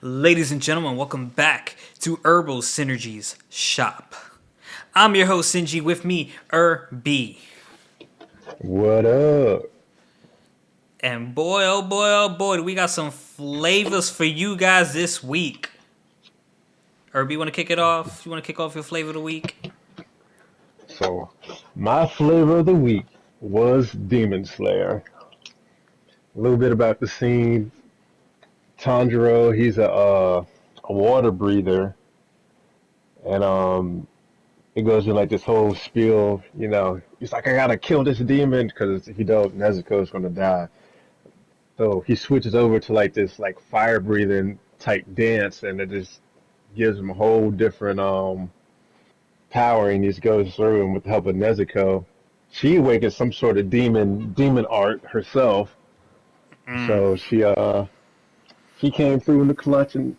Ladies and gentlemen, welcome back to Irbal Sinergy's shop. I'm your host, Sinji, with me, B. What up? And boy, oh boy, oh boy, we got some flavors for you guys this week. B, want to kick it off? You want to kick off your flavor of the week? So, my flavor of the week was Demon Slayer. A little bit about the scene. Tanjiro, he's a water breather, and it goes in like this whole spiel. He's like, I gotta kill this demon because if you don't, Nezuko's gonna die. So he switches over to like this like fire breathing type dance, and it just gives him a whole different power, and he just goes through, and with the help of Nezuko, she awakens some sort of demon art herself. Mm. So she came through in the clutch, and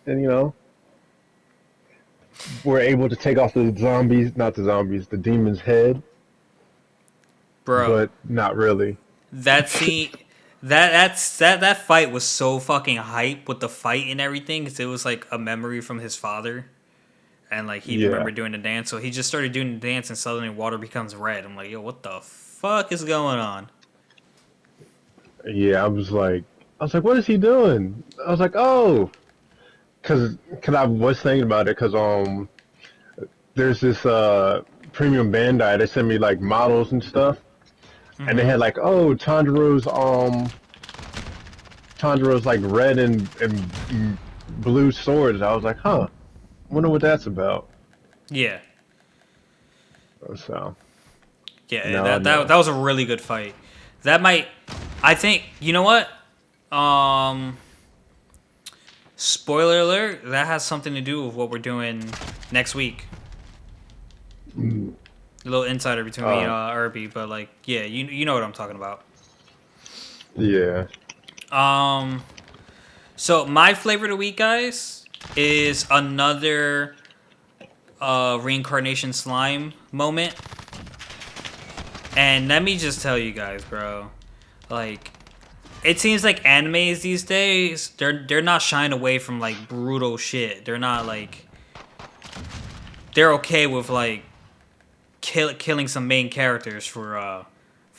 were able to take off the zombies, not the zombies, the demon's head, Bro, but not really. that scene, that fight was so fucking hype with the fight and everything, because it was like a memory from his father. And like he Yeah, remembered doing the dance, so he just started doing the dance, and suddenly water becomes red. I'm like, yo, what the fuck is going on? yeah. I was like, what is he doing? I was like, oh, cause I was thinking about it, cause there's this premium Bandai. They sent me like models and stuff, and they Mm-hmm. had like, oh, Tanjiro's like red and blue swords. I was like, huh, wonder what that's about. Yeah, So yeah, now I that know. that was a really good fight. That might, I think, you know what? Um, Spoiler alert. That has something to do with what we're doing next week. A little insider between me and Uh, Irby, but like, yeah, you know what I'm talking about. yeah. Um, so my flavor of the week, guys, is another reincarnation slime moment. And let me just tell you guys, bro. Like, it seems like animes these days, they're not shying away from like brutal shit. They're not like they're okay with like killing some main characters for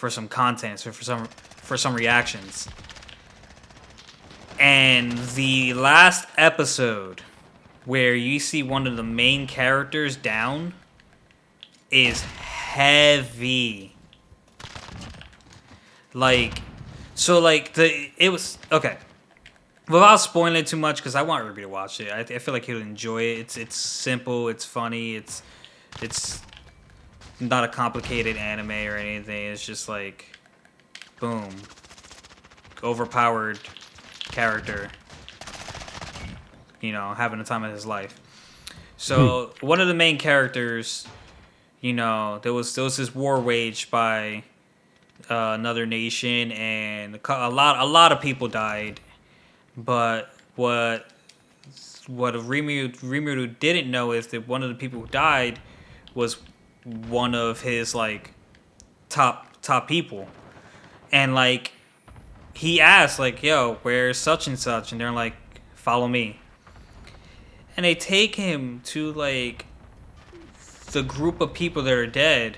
some content or for some reactions. And the last episode where you see one of the main characters down is heavy. Like, so like it was okay. Without spoiling it too much, because I want Ruby to watch it. I feel like he'll enjoy it. It's simple. It's funny. It's not a complicated anime or anything. It's just like, boom, overpowered character. Having the time of his life. So one of the main characters, there was this war waged by another nation, and a lot of people died. But what Rimuru didn't know is that one of the people who died was one of his like top people, and like he asked like, "Yo, where's such and such?" And they're like, "Follow me." And they take him to like the group of people that are dead,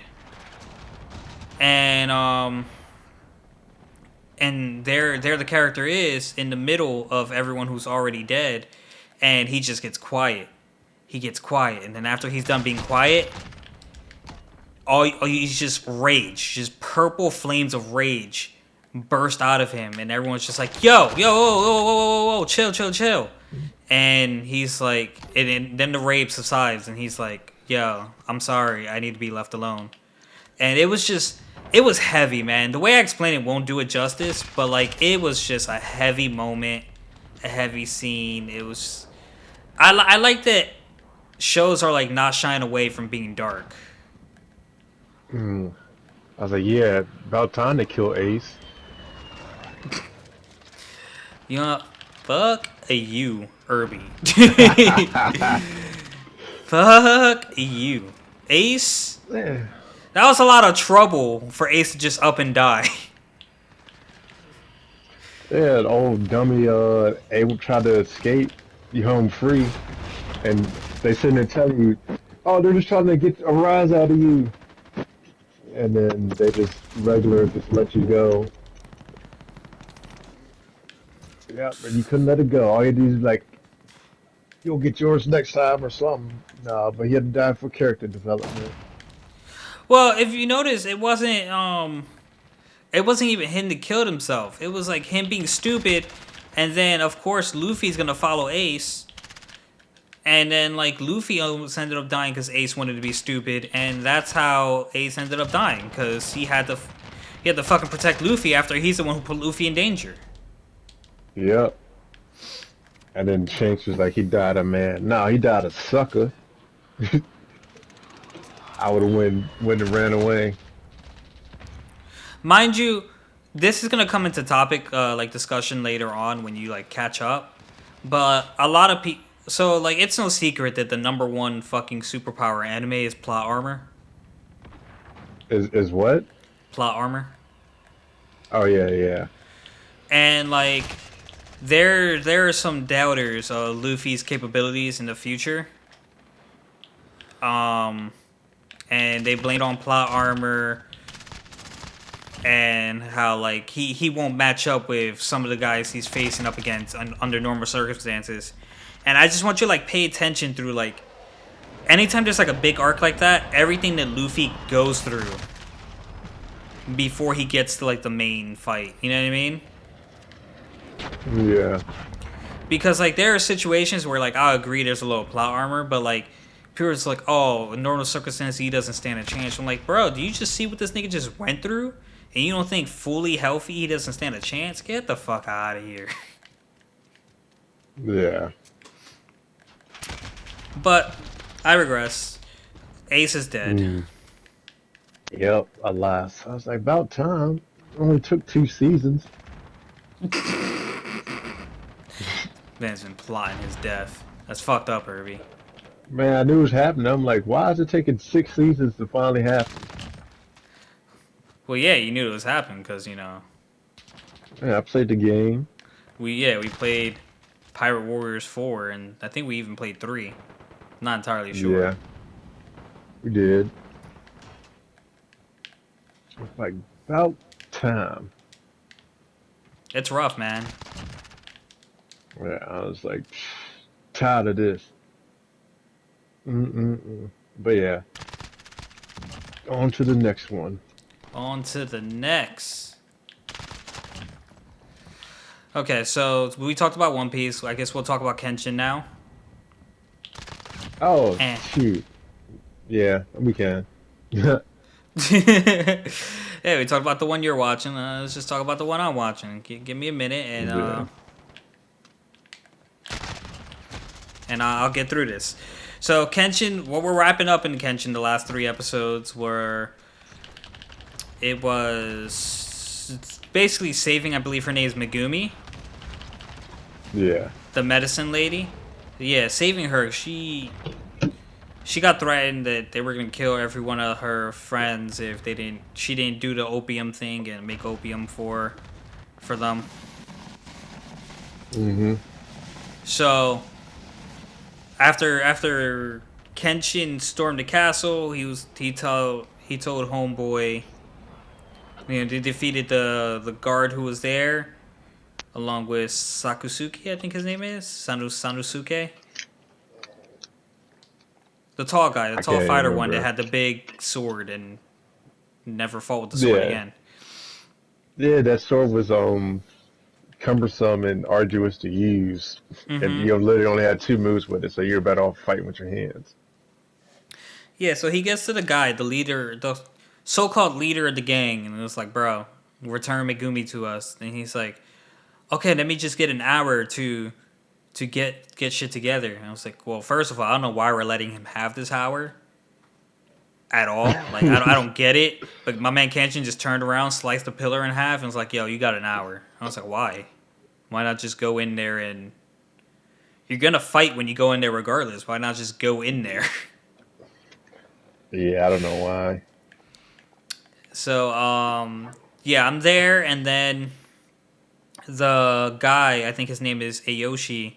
and there the character is in the middle of everyone who's already dead, and he just gets quiet. He gets quiet, and then after he's done being quiet, all he's just rage, just purple flames of rage burst out of him, and everyone's just like, "Yo, yo, whoa, whoa, whoa, whoa, whoa, chill, chill, chill." And he's like, and then the rage subsides, and he's like, "Yo, I'm sorry, I need to be left alone." And it was heavy, man. The way I explain it won't do it justice, but like it was just a heavy moment, a heavy scene. It was I like that shows are like not shying away from being dark. Mm. I was like, yeah, about time to kill Ace. You know, fuck you, Irby. Fuck you, Ace. Yeah, That was a lot of trouble for Ace to just up and die. yeah, the old dummy Abel tried to escape. you home free, and they sitting there telling you, oh, they're just trying to get a rise out of you, and then they just let you go. Yeah, but you couldn't let it go. All you do is like, you'll get yours next time or something. No, but he had to die for character development. Well, if you notice, it wasn't even him that killed himself. It was like him being stupid, and then of course Luffy's gonna follow Ace, and then like Luffy almost ended up dying because Ace wanted to be stupid, and that's how Ace ended up dying because he had to fucking protect Luffy after he's the one who put Luffy in danger. Yep. And then Shanks was like, he died a man. No, he died a sucker. I would have went and ran away. Mind you, this is gonna come into topic like discussion later on when you like catch up. But a lot of people, so like it's no secret that the number one fucking superpower anime is plot armor. Is what? Plot armor, Oh yeah, yeah, and like there are some doubters of Luffy's capabilities in the future. Um, and they blamed on plot armor and how like he won't match up with some of the guys he's facing up against under normal circumstances. And I just want you to like pay attention through like anytime there's like a big arc like that, everything that Luffy goes through before he gets to like the main fight. You know what I mean? yeah. Because like there are situations where like I agree there's a little plot armor, but like people are just like, oh, in normal circumstances he doesn't stand a chance. I'm like, bro, do you just see what this nigga just went through? And you don't think fully healthy he doesn't stand a chance? Get the fuck out of here. Yeah. But I regress. Ace is dead. Mm. Yep, alas. I was like, about time. Only took 2 seasons. Man's been plotting his death. That's fucked up, Herbie. Man, I knew it was happening. I'm like, why is it taking 6 seasons to finally happen? Well, yeah, you knew it was happening because Yeah, I played the game. we played Pirate Warriors 4, and I think we even played 3. Not entirely sure. Yeah, we did. It's like, about time. It's rough, man. Yeah, I was like, tired of this. Mm-mm-mm. But yeah, on to the next one. On to the next. Okay, so we talked about One Piece. I guess we'll talk about Kenshin now. Oh, Eh. shoot. Yeah, we can. Yeah. Yeah, we talked about the one you're watching. Let's just talk about the one I'm watching. Give me a minute, and I'll get through this. So Kenshin, what we're wrapping up in Kenshin, the last 3 episodes were it was basically saving. I believe her name is Megumi, Yeah. the medicine lady. Yeah, saving her. She got threatened that they were gonna kill every one of her friends if she didn't do the opium thing and make opium for them. Mm-hmm. So after Kenshin stormed the castle, he told Homeboy, they defeated the guard who was there, along with Sakusuke, I think his name is Sanusuke, the tall guy, the I tall can't fighter one that remember. had the big sword and never fought with the sword Yeah. again. Yeah, that sword was cumbersome and arduous to use. And Mm-hmm. you literally only had 2 moves with it, so you're better off fighting with your hands. Yeah, so he gets to the guy, the leader, the so-called leader of the gang, and it was like, bro, return Megumi to us. And he's like, okay, let me just get an hour to get shit together. And I was like, well, first of all, I don't know why we're letting him have this hour at all. Like, I don't get it. But my man Kenshin just turned around, sliced the pillar in half, and was like, yo, you got an hour. I was like, why? Why not just go in there and you're gonna fight when you go in there regardless. Why not just go in there? Yeah, I don't know why. So, yeah, I'm there, and then the guy, I think his name is Ayoshi,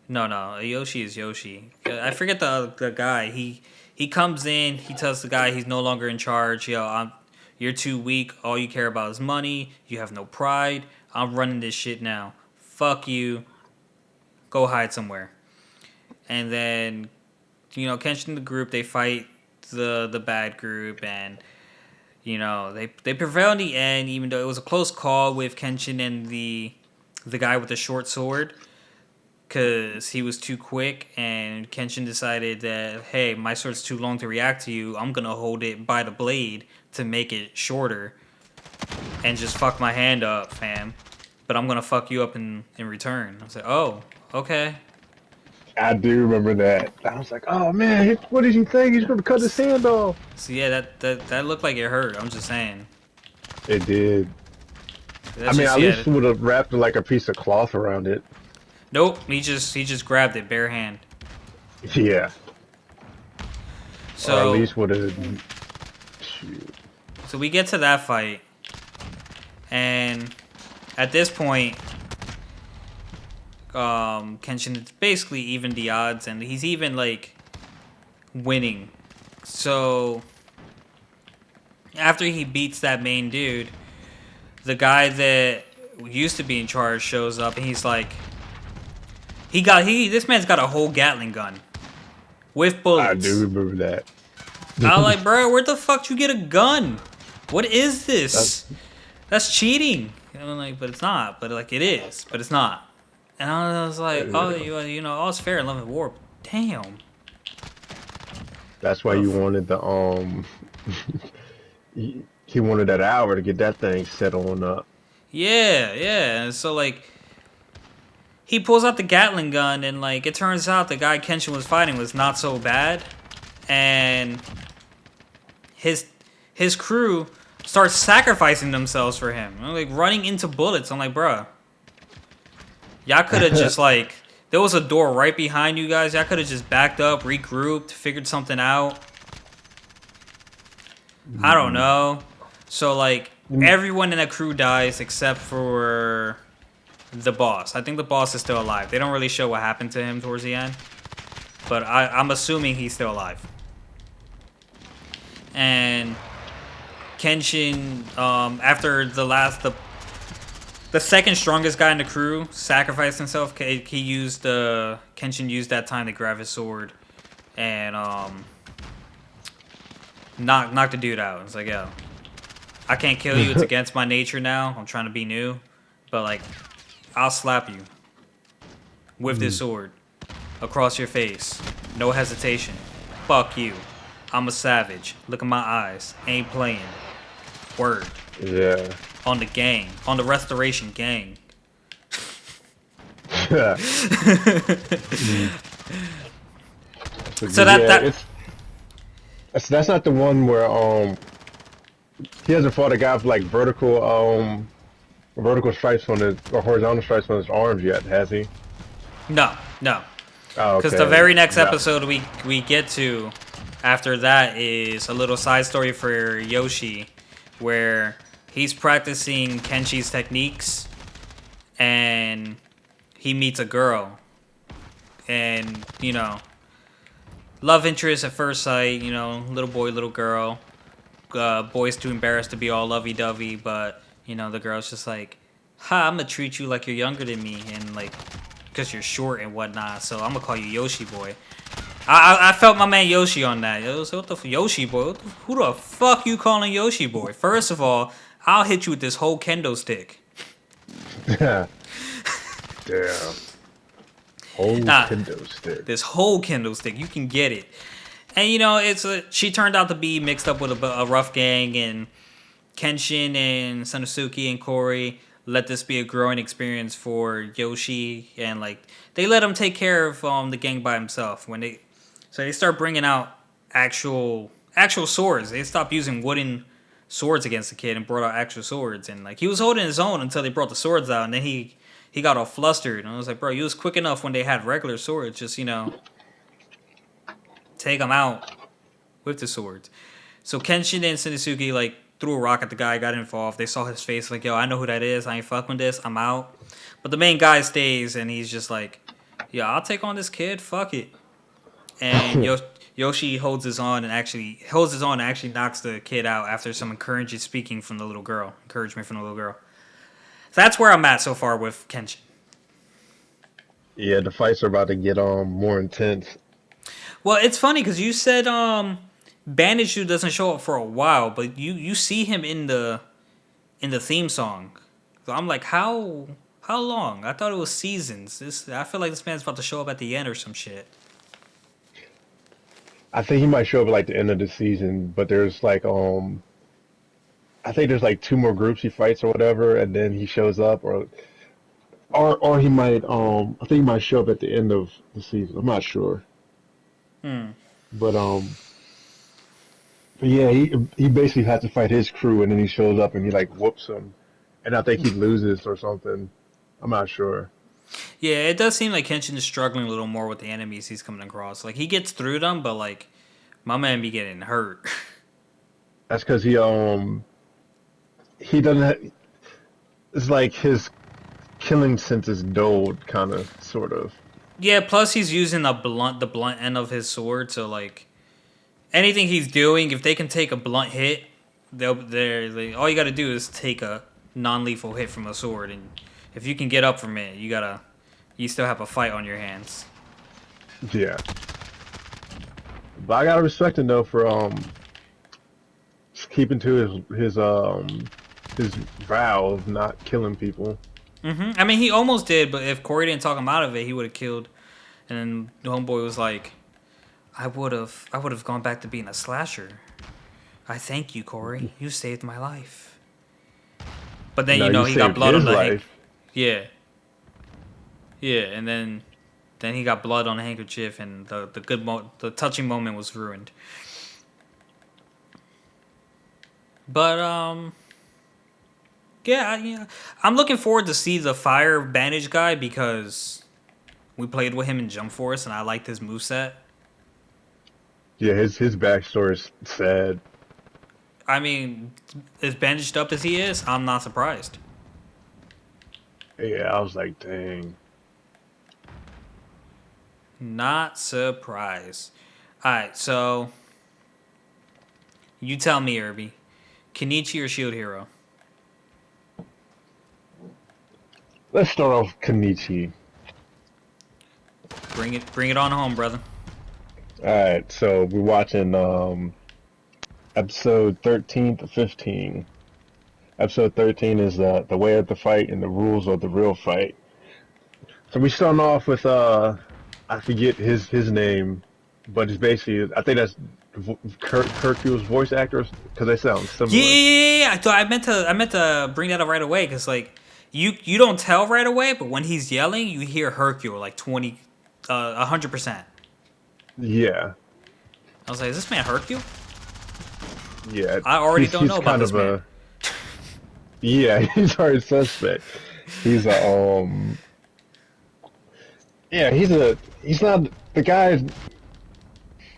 No, Yoshi is Yoshi. I forget the guy. He comes in. He tells the guy he's no longer in charge. You're too weak. All you care about is money. You have no pride. I'm running this shit now. Fuck you. Go hide somewhere. And then, Kenshin and the group, they fight the bad group, and they prevail in the end, even though it was a close call with Kenshin and the guy with the short sword, because he was too quick, and Kenshin decided that, hey, my sword's too long to react to you. I'm gonna hold it by the blade to make it shorter, and just fuck my hand up, fam. But I'm gonna fuck you up in return. I was like, oh, okay. I do remember that. I was like, oh man, what did you think? He's gonna cut his hand off. So yeah, that looked like it hurt. I'm just saying. It did. I That's mean, just at yeah. least would have wrapped like a piece of cloth around it. Nope. He just grabbed it bare hand. Yeah. Or at So least would have. Shoot. so we get to that fight, and at this point, Kenshin basically evened the odds, and he's even like winning. So after he beats that main dude, the guy that used to be in charge shows up, and he's like, this man's got a whole Gatling gun with I do bullets. remember that. I was like, bro, where the fuck you get a gun? What is this? That's, That's cheating. And I'm like, but it's not. But like, it is. But it's not. And I was like, oh, all's fair in love and war. Damn. that's why you wanted the he wanted that hour to get that thing set on up. Yeah. And so like, he pulls out the Gatling gun, and like, it turns out the guy Kenshin was fighting was not so bad, and his crew starts sacrificing themselves for him, like running into bullets. I'm like, bruh, y'all could have just like, there was a door right behind you guys. Y'all could have just backed up, regrouped, figured something out. I don't know. So like, everyone in the crew dies except for the boss. I think the boss is still alive. They don't really show what happened to him towards the end, but I'm assuming he's still alive. And Kenshin, after the second strongest guy in the crew sacrificed himself, Kenshin used that time to grab his sword and knock the dude out. It's like, yo, I can't kill you. It's against my nature now. I'm trying to be new, but like, I'll slap you with this sword across your face. No hesitation. Fuck you. I'm a savage. Look at my eyes. Ain't playing. Word. Yeah. On the gang. On the restoration gang. So that's not the one where he hasn't fought a guy with like vertical stripes on his or horizontal stripes on his arms yet, has he? No. Oh, Because okay. the very next Yeah. episode we get to after that is a little side story for Yoshi, where he's practicing Kenshi's techniques, and he meets a girl, and love interest at first sight. Little boy, little girl. Boy's too embarrassed to be all lovey-dovey, but the girl's just like, "Ha, I'm gonna treat you like you're younger than me, and like, because you're short and whatnot. So I'm gonna call you Yoshi boy." I felt my man Yoshi on that. Yo, so what the Yoshi boy? Who the fuck you calling Yoshi boy? First of all, I'll hit you with this whole kendo stick. Damn. Whole kendo stick. This whole kendo stick, you can get it. And she turned out to be mixed up with a rough gang, and Kenshin and Sanosuke and Corey let this be a growing experience for Yoshi, and like they let him take care of the gang by himself. So they start bringing out actual swords. They stopped using wooden swords against the kid and brought out actual swords. And like, he was holding his own until they brought the swords out, and then he got all flustered. And I was like, bro, you was quick enough when they had regular swords. Just take them out with the swords. So Kenshin and Sanosuke like threw a rock at the guy, got involved. They saw his face, like, yo, I know who that is. I ain't fucking with this. I'm out. But the main guy stays, and he's just like, yeah, I'll take on this kid. Fuck it. And Yoshi holds his own and actually knocks the kid out after some encouraging speaking from the little girl. Encouragement from the little girl. So that's where I'm at so far with Kenshin. Yeah, the fights are about to get more intense. Well, it's funny because you said Bandagesu doesn't show up for a while, but you see him in the theme song. So I'm like, how long? I thought it was seasons. I feel like this man's about to show up at the end or some shit. I think he might show up at like the end of the season, but there's like I think there's like two more groups he fights or whatever, and then he shows up, or he might I think he might show up at the end of the season. I'm not sure, Hmm. but but yeah, he basically has to fight his crew, and then he shows up and he like whoops them, and I think he loses or something. I'm not sure. Yeah, it does seem like Kenshin is struggling a little more with the enemies he's coming across. Like he gets through them, but like my man be getting hurt. That's because he doesn't. It's like his killing sense is dulled, kind of, sort of. Yeah, plus he's using the blunt end of his sword, so like anything he's doing, if they can take a blunt hit, all you got to do is take a non-lethal hit from a sword, and if you can get up from it, you still have a fight on your hands. Yeah, but I gotta respect him though for just keeping to his vow of not killing people. I mean, he almost did, but if Corey didn't talk him out of it, he would have killed. And then the homeboy was like, I would have gone back to being a slasher. I thank you, Corey. You saved my life. But then No, you he got saved blood his on the life. yeah, yeah, and then he got blood on the handkerchief, and the touching moment was ruined. But yeah, I'm looking forward to see the fire bandage guy because we played with him in Jump Force, and I liked his moveset. Yeah, his backstory is sad. I mean, as bandaged up as he is, I'm not surprised. Yeah, I was like, dang. Not surprised. Alright, so you tell me, Irby. Kenichi or Shield Hero? Let's start off Kenichi. Bring it on home, brother. All right, so we're watching episode 13 to 15. Episode 13 is the way of the fight and the rules of the real fight. So we start off with I forget his name, but it's basically I think that's Hercule's voice actors because they sound similar. Yeah. I thought I meant to bring that up right away because like you don't tell right away, but when he's yelling, you hear Hercule like 100%. Yeah, I was like, is this man Hercule? yeah. I already don't know about kind this of man. Yeah, he's already suspect. He's a yeah, he's not the guy.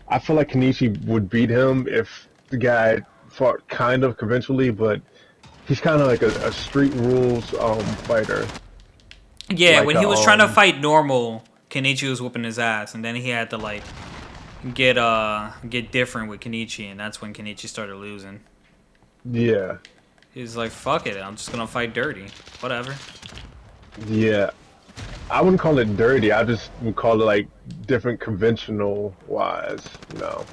I feel like Kenichi would beat him if the guy fought kind of conventionally, but he's kind of like a street rules fighter. Yeah, Like when he was trying to fight normal, Kenichi was whooping his ass, and then he had to like get different with Kenichi, and that's when Kenichi started losing. Yeah, He's like, fuck it, I'm just gonna fight dirty. Whatever. yeah. I wouldn't call it dirty. I just would call it like different conventional wise, you know.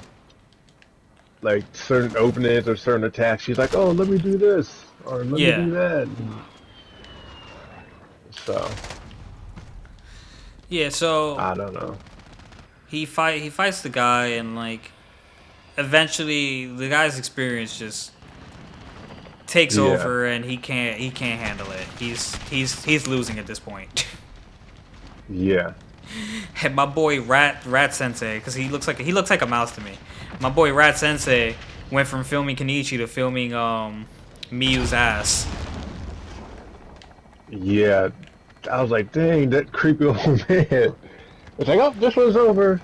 Like certain openings or certain attacks. She's like, oh, let me do this or let me Yeah. do that. So Yeah, so I don't know. he fights the guy, and like eventually the guy's experience just takes Yeah, over, and he can't handle it. He's losing at this point. yeah, And my boy Rat Sensei, because he looks like a mouse to me. My boy Rat Sensei went from filming Kenichi to filming Miyu's ass. yeah. I was like, dang, that creepy old man. It's like, oh, this one's over.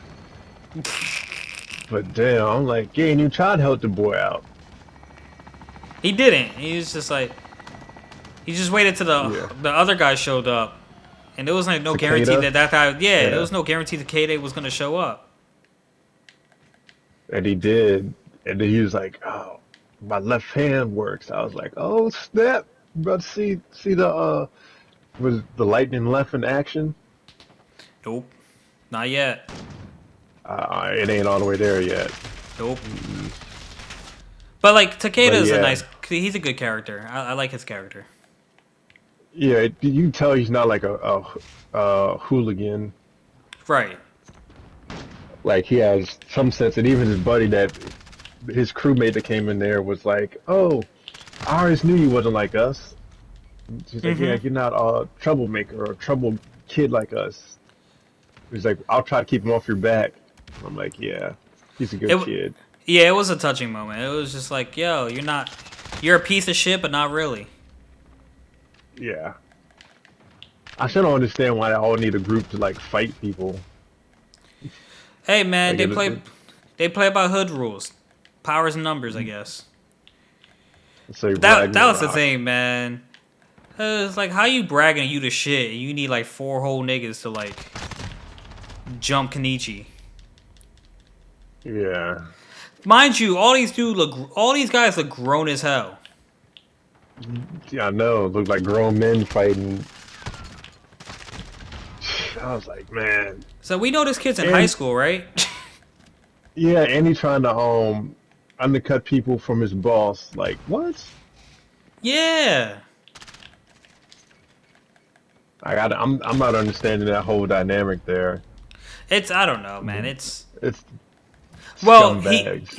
But damn, I'm like, yeah, you tried to help the boy out. He didn't. He was just like he just waited till Yeah, the other guy showed up, And there was like no guarantee Takeda. that guy. Yeah, there Yeah, was no guarantee that K-Day was gonna show up. and he did, and then he was like, "Oh, my left hand works." I was like, "Oh snap!" But see the was the lightning left in action? Nope, not yet. It ain't all the way there yet. Nope. But like Takeda But is a yeah, nice. He's a good character. I like his character. yeah, you can tell he's not like a hooligan. Right. Like he has some sense, and even his buddy that his crewmate that came in there was like, "Oh, I always knew you wasn't like us." She's like, "Yeah, Mm-hmm. you're not a troublemaker or a trouble kid like us." He's like, "I'll try to keep him off your back." I'm like, "Yeah, he's a It. good kid." Yeah, it was a touching moment. It was just like, yo, you're not. You're a piece of shit, but not really. Yeah, I still don't understand why they all need a group to like fight people. Hey man, Like, they play. They play by hood rules, powers and numbers, I guess. it's like But that was the Ragnarok. thing, man. It's like how you bragging you the shit, and you need like 4 whole niggas to like jump Kenichi. Yeah, Mind you, all these guys look grown as hell. yeah, I know. It looked like grown men fighting. I was like, man, So we know this kid's in high and school, right? yeah, and he trying to undercut people from his boss. Like, what? Yeah. I'm not understanding that whole dynamic there. It's I don't know, man. It's It's well, scumbags.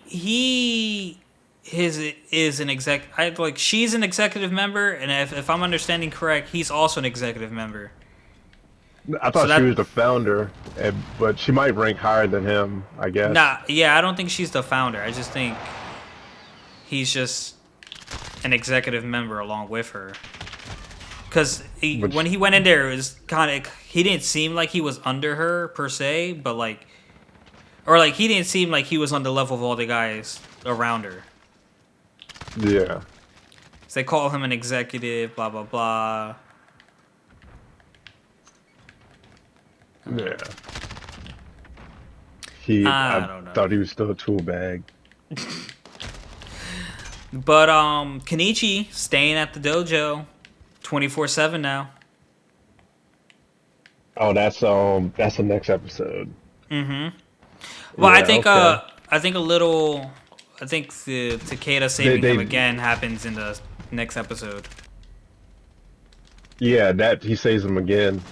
he his is an exec. I like she's an executive member, and if I'm understanding correct, he's also an executive member. I So thought she that was the founder, but she might rank higher than him, I guess. nah, yeah, I don't think she's the founder. I just think he's just an executive member along with her. Because when Which, he went in there, it was kind of he didn't seem like he was under her per se, but like or like he didn't seem like he was on the level of all the guys around her. yeah, So they call him an executive, blah blah blah. yeah. I I don't know. thought he was still a tool bag. But Kenichi staying at the dojo 24/7 now. Oh, that's the next episode. Mm-hmm. Well, Yeah, okay. I think a little I think the Takeda They saving him they again happens in the next episode. yeah, that he saves him again.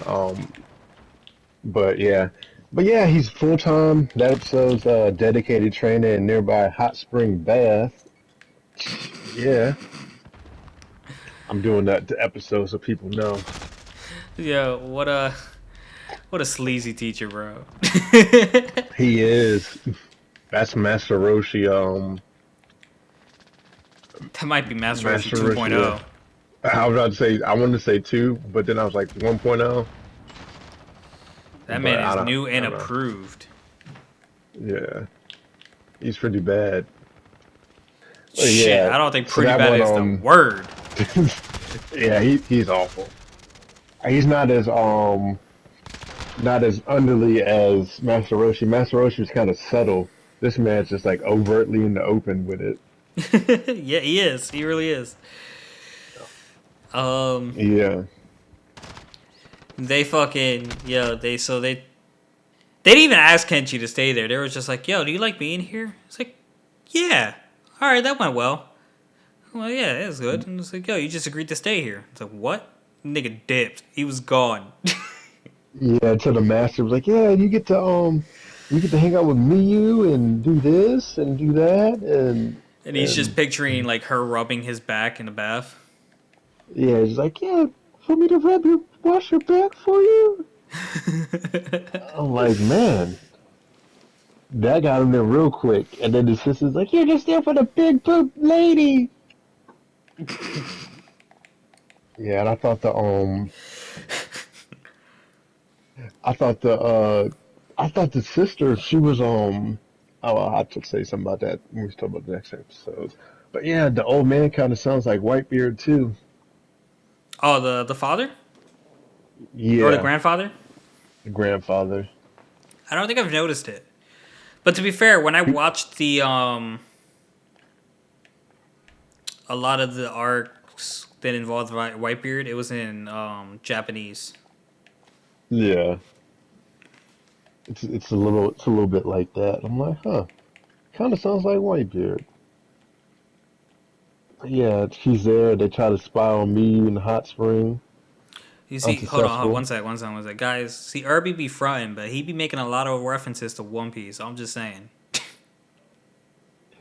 But yeah. But yeah, he's full time. That episode's dedicated trainer in nearby hot spring bath. Yeah, I'm doing that to episode so people know. Yo, what a sleazy teacher, bro. He is. That's Master Roshi. That might be Master Roshi Master Roshi. 2.0. I was about to say I wanted to say two, but then I was like 1.0. That But man is new I and don't know. approved. Yeah, he's pretty bad. But Shit, yeah, I don't think so pretty that bad one is the word. yeah, he's awful. He's not as underly as Master Roshi. Master Roshi is kind of subtle. This man's just like overtly in the open with it. Yeah, he is. He really is. Um, Yeah, they fucking yeah. They didn't even ask Kenchi to stay there. They were just like, "Yo, do you like being here?" It's like, "Yeah, all right, that went well." Well, yeah, it was good. And it's like, "Yo, you just agreed to stay here." It's like, "What?" Nigga dipped. He was gone. yeah. To the master was like, yeah, you get to hang out with me, you, and do this and do that, And he's just and picturing like her rubbing his back in the bath. yeah, he's like, yeah, for me to wash your back for you. I'm like, man, that got him there real quick. And then the sister's like, you're just there for the big poop lady. Yeah, and I thought I thought the sister, she was oh, I'll have to say something about that when we talk about the next episode. But yeah, the old man kind of sounds like Whitebeard too. Oh, the father? Or the Yeah, grandfather? the grandfather. I don't think I've noticed it. But to be fair, when I watched the a lot of the arcs that involved Whitebeard, it was in Japanese. Yeah, it's a little bit like that. I'm like, huh, kind of sounds like Whitebeard. But yeah, she's there. They try to spy on me in the hot spring. You see, hold on, Unsuccessful. one sec. Guys, see, Irby be fronting, but he be making a lot of references to One Piece. I'm just saying.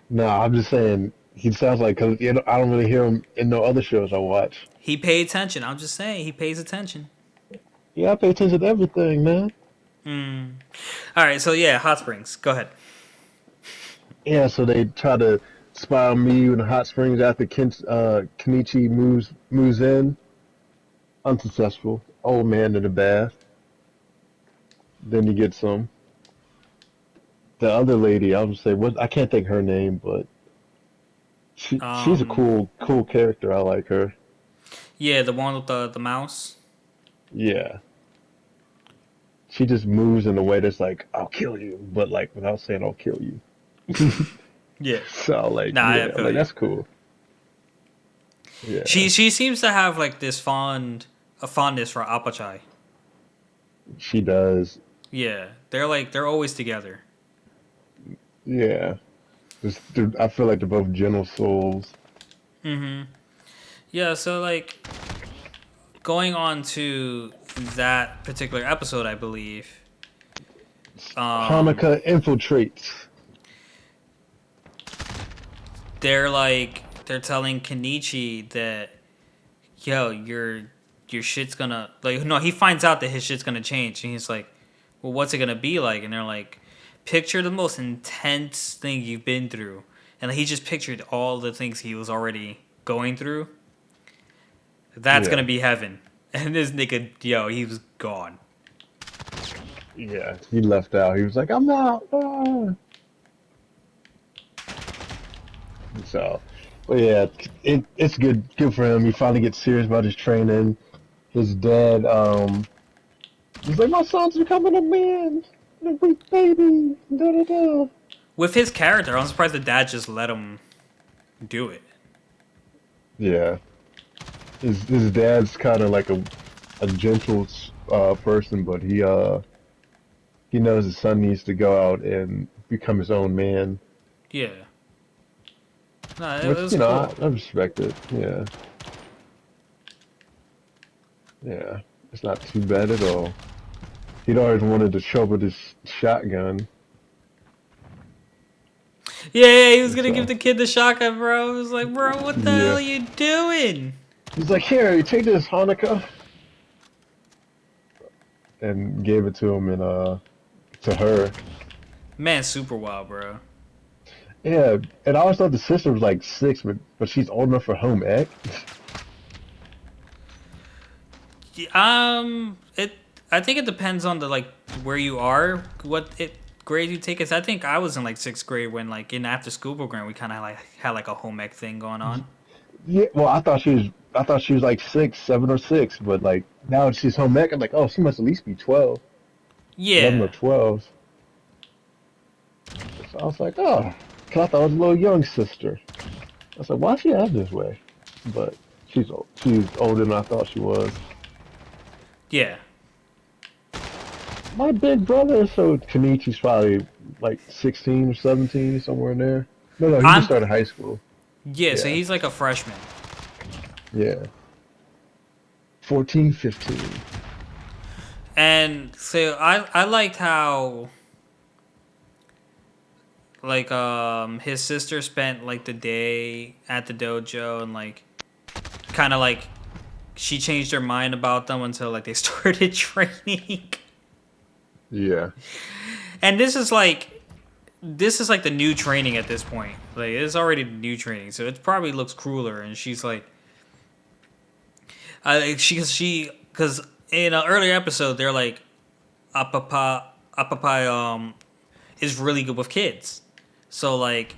No, I'm just saying he sounds like because you know I don't really hear him in no other shows I watch. He paid attention. I'm just saying, he pays attention. Yeah, I pay attention to everything, man. Mm. All right, so yeah, Hot Springs. Go ahead. Yeah, so they try to spy on me in the hot springs after Kenichi moves in. Unsuccessful. Old man in the bath. Then you get some. The other lady, I would say, what I can't think her name, but she's a Um, cool character. I like her. yeah, the one with the mouse. Yeah, she just moves in a way that's like I'll kill you, but like without saying I'll kill you. Yeah. So like Nah, I yeah, feel like you. that's cool. She Yeah, she seems to have like this a fondness for Apachai. she does. Yeah, they're always together. Yeah, I feel like they're both gentle souls. Mm-hmm. Yeah, so like going on to that particular episode, I believe. Um, Hanukkah infiltrates. they're telling Kenichi that yo, your shit's gonna like no, he finds out that his shit's gonna change and he's like, well, what's it gonna be like? And they're like, picture the most intense thing you've been through, and he just pictured all the things he was already going through. That's gonna Yeah, be heaven. And this nigga, yo, he was gone. yeah. He left out. He was like, I'm out. Ah. So, but yeah, it's good for him. He finally gets serious about his training. His dad, he's like, my son's becoming a man, a big baby. Da da da. With his character, I'm surprised the dad just let him do it. Yeah, his dad's kind of like a gentle person, but he knows his son needs to go out and become his own man, Yeah. No, it which was you know cool. I respect it. Yeah, yeah, it's not too bad at all. He'd always wanted to show up with his shotgun, Yeah, he was gonna give so the kid the shotgun, bro. I was like, bro, what the hell yeah. are you doing? He's like, here, you take this Hanukkah, and gave it to him and to her. Man, super wild, bro. Yeah, and I always thought the sister was like 6, but she's old enough for home ec. It. I think it depends on the like where you are, what it grade you take. Is I think I was in like sixth grade when like in after school program we kind of like had like a home ec thing going on. Yeah, well, I thought she was like 6, 7 or 6, but like now she's home ec. I'm like, oh, she must at least be 12, 11 or Yeah, 12. So I was like, oh, 'cause I thought it was a little young sister. I was like, why is she out this way? But she's old. She's older than I thought she was. yeah, My big brother, so Kenichi's probably like 16 or 17, somewhere in there. No, he just I'm started high school. yeah. So Yeah, he's like a freshman, yeah. 14, 15. and so I liked how like his sister spent like the day at the dojo and like kind of like she changed her mind about them until like they started training. Yeah, And this is like the new training at this point. Like it's already the new training, so it probably looks crueler. And she's like, she because in an earlier episode they're like, Apapa is really good with kids. So like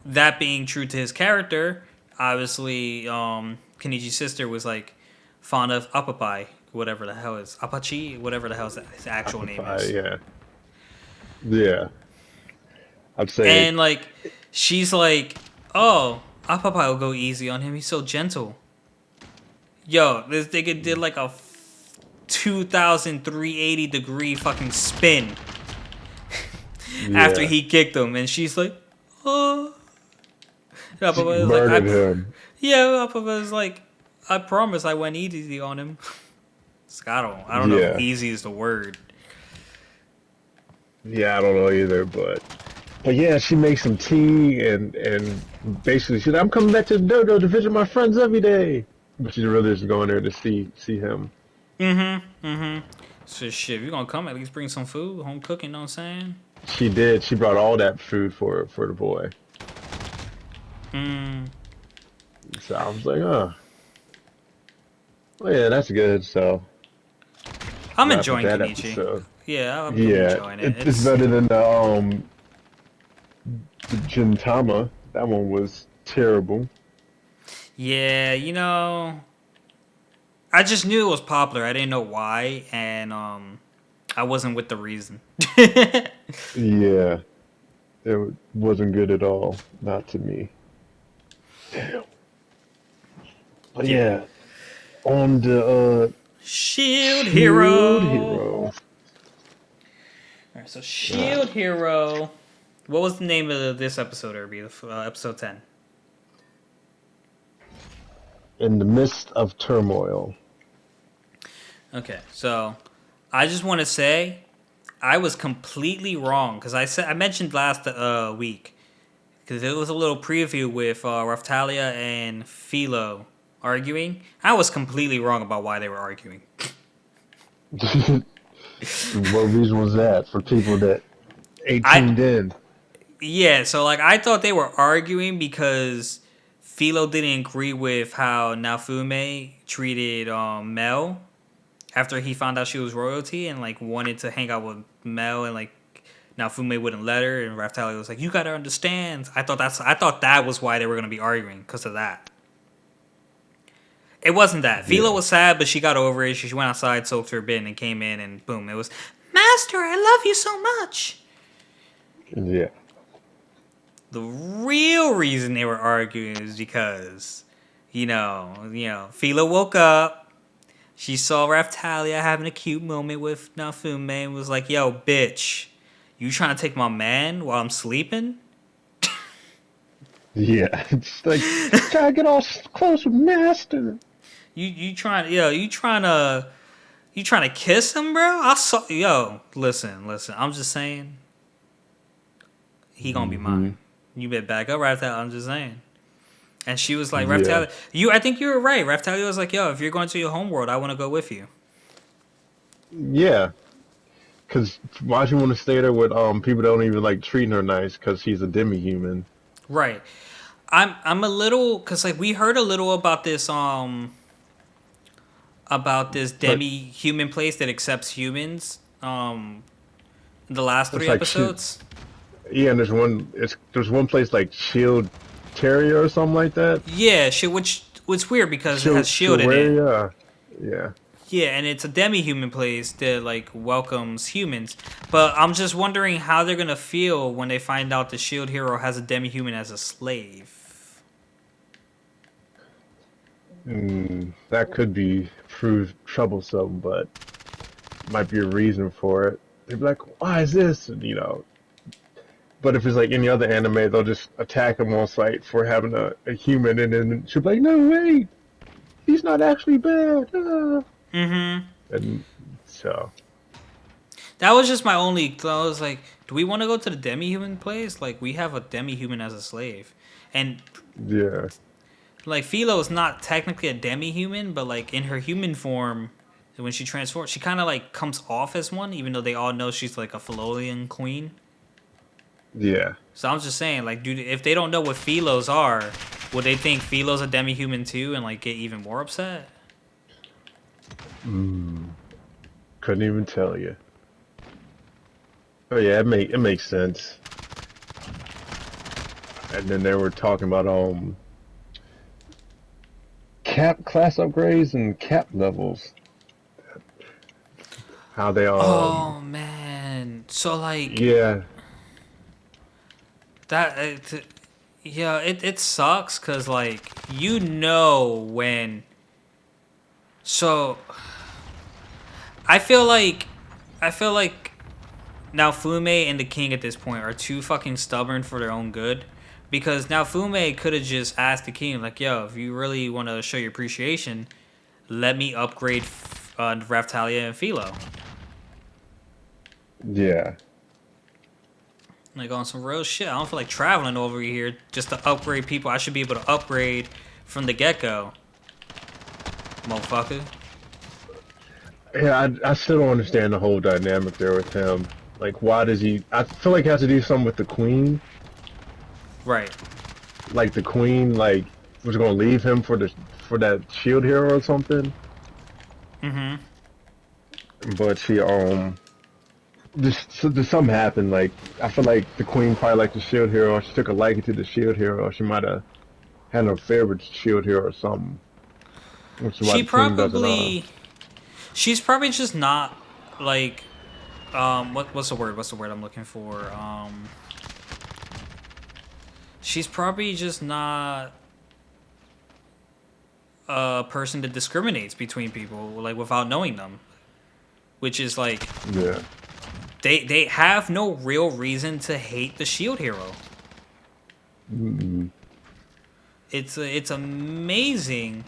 that being true to his character, obviously Kenichi's sister was like fond of Apapai whatever the hell is Apache, whatever the hell his actual Apple name pie, is. yeah. Yeah. I'd say And like, she's like, "Oh, Apache will go easy on him. He's so gentle." Yo, this nigga did like a 2,380 degree fucking spin after yeah. he kicked him, and she's like, "Oh." And Apache She was like, murdered him. Yeah, Apache was like, "I promise I went easy on him." It's like, I don't know if Yeah. easy is the word. Yeah, I don't know either, but yeah, she makes some tea and basically she's like, I'm coming back to the dojo to visit my friends every day. But she's really just going there to see him. So shit, if you're gonna come, at least bring some food, home cooking. Know what I'm saying? She did. She brought all that food for the boy. Mm. So I was like, oh, well, yeah, that's good. So I'm wrap up enjoying that Kenichi. episode. Yeah, I'm Yeah, enjoying it. it's It's better than the Gintama. That one was terrible. yeah, I just knew it was popular. I didn't know why, and I wasn't with the reason. Yeah, it wasn't good at all. Not to me. But Yeah. yeah, on the Shield Shield Hero. Hero. All right, so Uh, Shield Hero. What was the name of this episode, Irby? Episode 10. in the midst of turmoil. Okay, so I just want to say I was completely wrong because I mentioned last week because it was a little preview with Raftalia and Philo arguing. I was completely wrong about why they were arguing. What reason was that for people that ain't I tuned in? Yeah, so like I thought they were arguing because Philo didn't agree with how Nafume treated Mel after he found out she was royalty and like wanted to hang out with Mel and like Nafume wouldn't let her and Raftalia was like, "You gotta understand." I thought that was why they were gonna be arguing because of that. It wasn't that. Philo Yeah, was sad, but she got over it. She went outside, soaked her bin, and came in, and boom, it was, "Master, I love you so much." yeah, The real reason they were arguing is because, Philo woke up. She saw Raftalia having a cute moment with Nafume and was like, "Yo, bitch, you trying to take my man while I'm sleeping? yeah. It's like try to get all close with Master. You trying to kiss him, bro? I saw, yo, listen. I'm just saying, he gonna be Hmm. mine. You better back up, Raftalia. I'm just saying." And she was like, Yeah, Raftalia, I think you were right. Raftalia was like, "Yo, if you're going to your homeworld, I want to go with you." yeah. Cause why'd you want to stay there with people that don't even like treating her nice? Cause she's a demi-human. Right. I'm a little cuz like we heard a little about this But demi human place that accepts humans in the last it's 3 like she, episodes. yeah. And there's one place like Shield Terrier or something like that. Yeah, shit, which was weird because it has shield in it. Shieldaria. Yeah. Yeah, and it's a demi-human place that like welcomes humans. But I'm just wondering how they're going to feel when they find out the shield hero has a demi-human as a slave. That could be prove troublesome, but might be a reason for it. They'd be like, "Why is this?" And, but if it's like any other anime, they'll just attack him on sight for having a human, and then she'll be like, "No, wait, he's not actually bad." Ah." Mhm. And so, That was just my only thought. I was like, do we want to go to the demi-human place? Like, we have a demi-human as a slave. And, yeah, like, Philo is not technically a demi-human, but, like, in her human form, when she transforms, she kind of, like, comes off as one, even though they all know she's, like, a Philolian queen. yeah. So I'm just saying, like, dude, if they don't know what Philos are, would they think Philo's a demi-human too and, like, get even more upset? Couldn't even tell you. Oh yeah, it makes sense. And then they were talking about cap class upgrades and cap levels. How they Oh man. So like yeah, that yeah, it sucks cuz like you know when so I feel like I feel like now Fume and the King at this point are too fucking stubborn for their own good. Because now Fume could have just asked the king, like, yo, if you really want to show your appreciation, let me upgrade Raftalia and Philo. yeah, Like, on some real shit. I don't feel like traveling over here just to upgrade people. I should be able to upgrade from the get go, motherfucker. yeah. I still don't understand the whole dynamic there with him. Like, why does he? I feel like he has to do something with the queen. Right. Like the queen, like was gonna leave him for that shield hero or something. Mm hmm. But just something happened. Like I feel like the queen probably liked the shield hero. Or she took a liking to the shield hero. Or she might have had an affair with the shield hero or something. Which is why She the king doesn't. probably. She's probably just not, like. What's the word? What's the word I'm looking for? She's probably just not a person that discriminates between people like without knowing them, which is like Yeah. they have no real reason to hate the shield hero. Mm-mm. It's amazing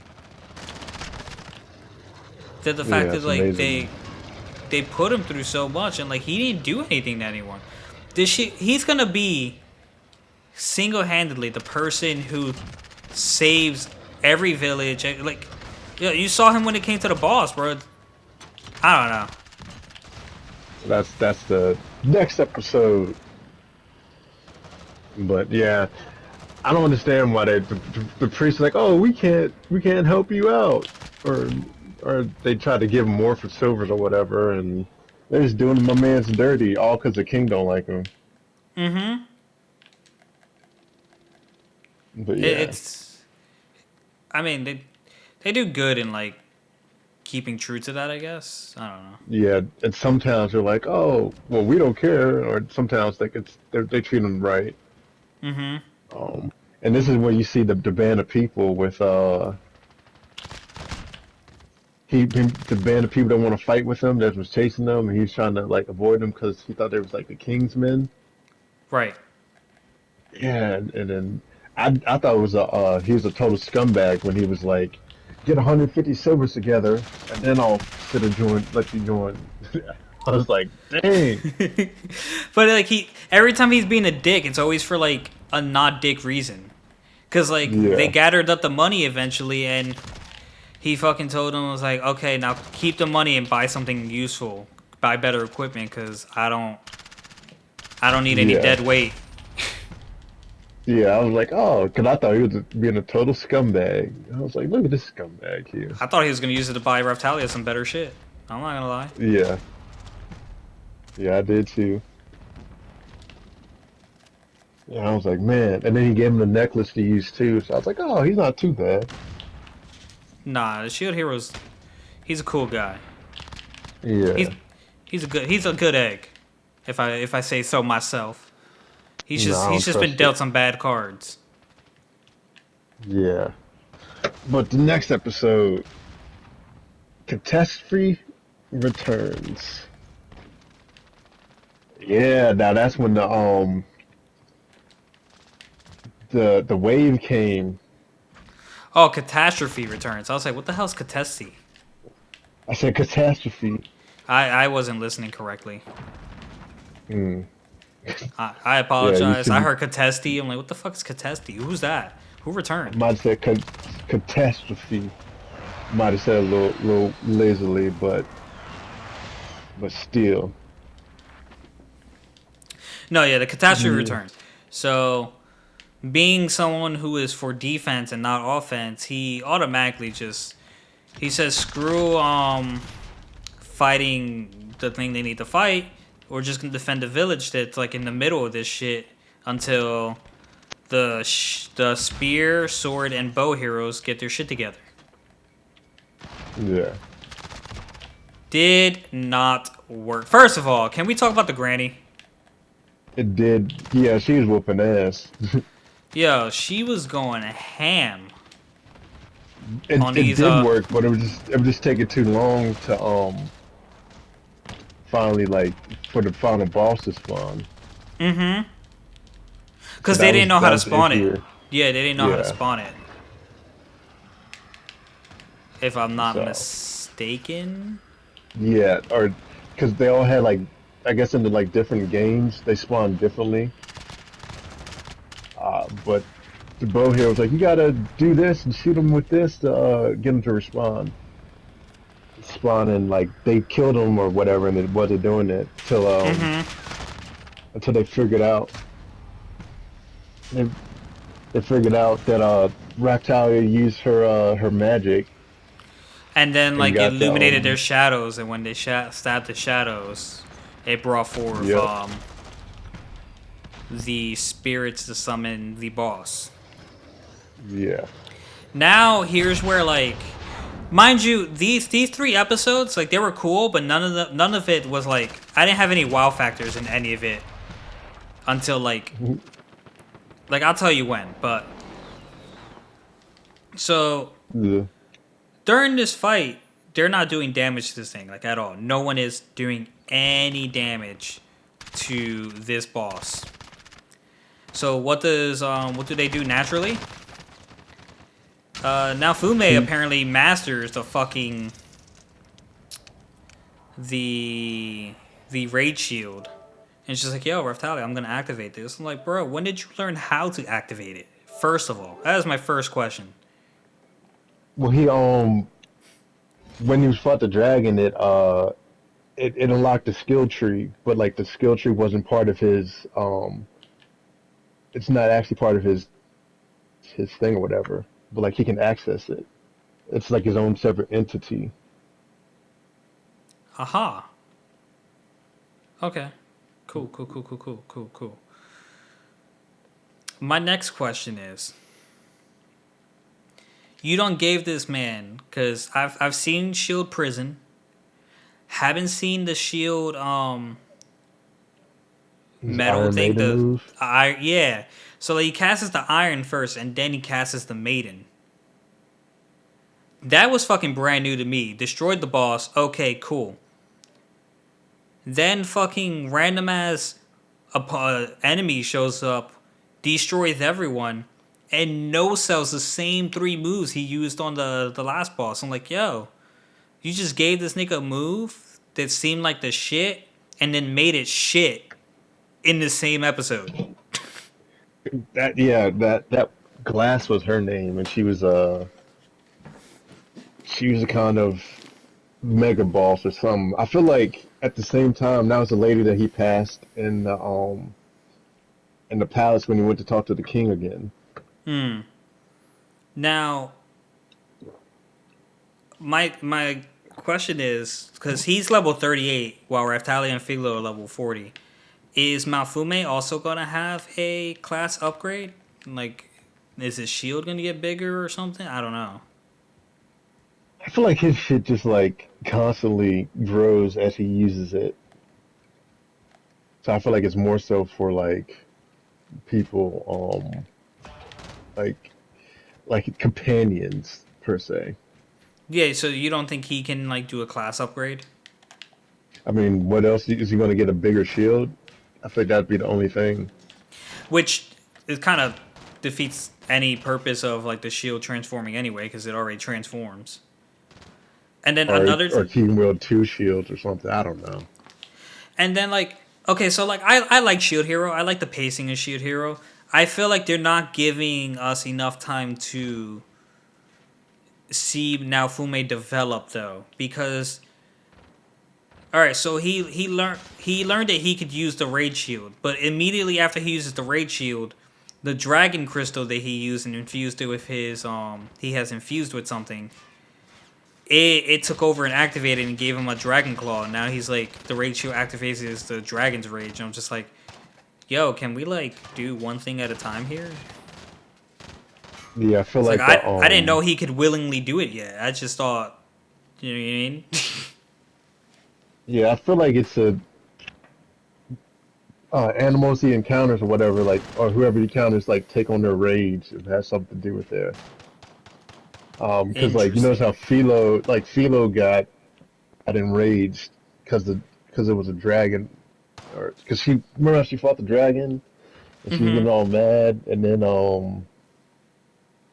that the fact Yeah, that it's like amazing. they put him through so much and like he didn't do anything to anyone. He's gonna be single-handedly the person who saves every village. Like, yeah, you saw him when it came to the boss, bro. I don't know. That's the next episode. But yeah, I don't understand why the priest's like, oh, we can't help you out, or or they try to give him more for silvers or whatever, and they're just doing my man's dirty, all because the king don't like him. Mm-hmm. But yeah, It's. I mean, they do good in like keeping true to that. I guess. I don't know. yeah, and some towns are like, oh, well, we don't care, or some towns like they treat them right. Mm-hmm. Um, and this is where you see the band of people with the band of people that want to fight with him that was chasing them, and he's trying to like avoid them because he thought they was like the king's men. Right. Yeah, and then I thought it was he was a total scumbag when he was like, get 150 silvers together, and then I'll sit and let you join. I was like, dang. But like every time he's being a dick, it's always for like a not dick reason. Cause like they Yeah, gathered up the money eventually, and he fucking told him was like, okay, now keep the money and buy something useful, buy better equipment, cause I don't need any yeah, dead weight. yeah. I was like, oh, because I thought he was being a total scumbag. I was like, look at this scumbag here. I thought he was gonna use it to buy Raftalia some better shit. I'm not gonna lie. Yeah, yeah, I did too. Yeah, I was like, man. And then he gave him the necklace to use too. So I was like, oh, he's not too bad. Nah, the Shield Hero's he's a cool guy. He's Yeah. he's a good egg, if I say so myself. No, I He's don't just been trust it. dealt some bad cards. Yeah. But the next episode, Catastrophe returns. Yeah, now that's when the wave came. Oh, Catastrophe returns. I was like, what the hell's Catastrophe? I said catastrophe. I wasn't listening correctly. Hmm. I Yeah, you apologize. I should. heard Catastrophe. I'm like, what the fuck's Catastrophe? Who's that? Who I returned? might have said catastrophe. Might have said a little lazily, but still. No, yeah, the Catastrophe Yeah. returns. So, being someone who is for defense and not offense, he automatically just he says screw fighting the thing they need to fight. We're just gonna defend the village that's like in the middle of this shit until the spear, sword, and bow heroes get their shit together. Yeah. Did not work. First of all, can we talk about the granny? It did. Yeah, she was whooping ass. Yo, she was going ham on It these did work, but it was just taking too long to finally like for the final boss to spawn. mm-hmm. So Because they didn't know how that to was the spawn issue it. here. Yeah, they didn't know how to Yeah. spawn it. If I'm not So mistaken. yeah, or because they all had like I guess in the like different games they spawn differently. But the bow here was like you gotta do this and shoot them with this to get them to respond. Spawn and like they killed them or whatever, and it wasn't doing it till Mm-hmm. until they figured out they they figured out that Raptalia used her magic And then and like it got the illuminated their shadows, and when they stabbed the shadows, it brought forth yep, the spirits to summon the boss. yeah. Now here's where like, mind you, these 3 episodes like they were cool, but none of it was like I didn't have any wow factors in any of it until like I'll tell you when. But so Yeah. during this fight, they're not doing damage to this thing like at all. No one is doing any damage to this boss. So what do they do naturally? Now Fume He apparently masters the the raid shield. And she's like, yo, Raftali, I'm gonna activate this. I'm like, bro, when did you learn how to activate it? First of all, that is my first question. well he when he fought the dragon it unlocked the skill tree, but like the skill tree wasn't part of his it's not actually part of his thing or whatever. But like he can access it. It's like his own separate entity. Aha. Okay. Cool, cool, cool, cool, cool, cool, cool. My next question is, you don't gave this man, because I've seen Shield Prison, haven't seen the Shield His metal Iron thing. Maiden The move. I yeah. So like, he casts the iron first, and then he casts the maiden. That was fucking brand new to me. Destroyed the boss. Okay, cool. Then fucking random ass enemy shows up, destroys everyone, and no sells the same 3 moves he used on the last boss. I'm like, yo, you just gave this nigga a move that seemed like the shit, and then made it shit in the same episode. That yeah, that Glass was her name, and she was a kind of mega boss or something. I feel like at the same time that was the lady that he passed in the palace when he went to talk to the king again. Hmm. Now, my question is, because he's level 38 while Raftali and Figlo are level 40, is Malfume also gonna have a class upgrade? Like, is his shield gonna get bigger or something? I don't know. I feel like his shit just like constantly grows as he uses it. So I feel like it's more so for like people like companions per se. Yeah, so you don't think he can like do a class upgrade? I mean, what else is he going to get a bigger shield? I think that'd be the only thing. Which is kind of defeats any purpose of like the shield transforming anyway, because it already transforms. And then another Or thing, he can wield two shields or something. I don't know. and then like, okay, so like I like Shield Hero. I like the pacing of Shield Hero. I feel like they're not giving us enough time to see now Fume develop though, because all right, so he learned that he could use the Raid Shield, but immediately after he uses the Raid Shield, the Dragon Crystal that he used and infused it with his he has infused with something. It took over and activated and gave him a Dragon Claw. Now he's like the Raid Shield activates is the Dragon's Rage. And I'm just like, yo, can we like do one thing at a time here? Yeah, I feel It's like like the I didn't know he could willingly do it yet. I just thought, you know what I mean? Yeah, I feel like it's a animals he encounters or whatever, like or whoever he encounters, like take on their rage. It has something to do with there. Because like you notice Interesting. how Philo got enraged because it was a dragon, or because she remember how she fought the dragon and she was Mm-hmm. getting all mad, and then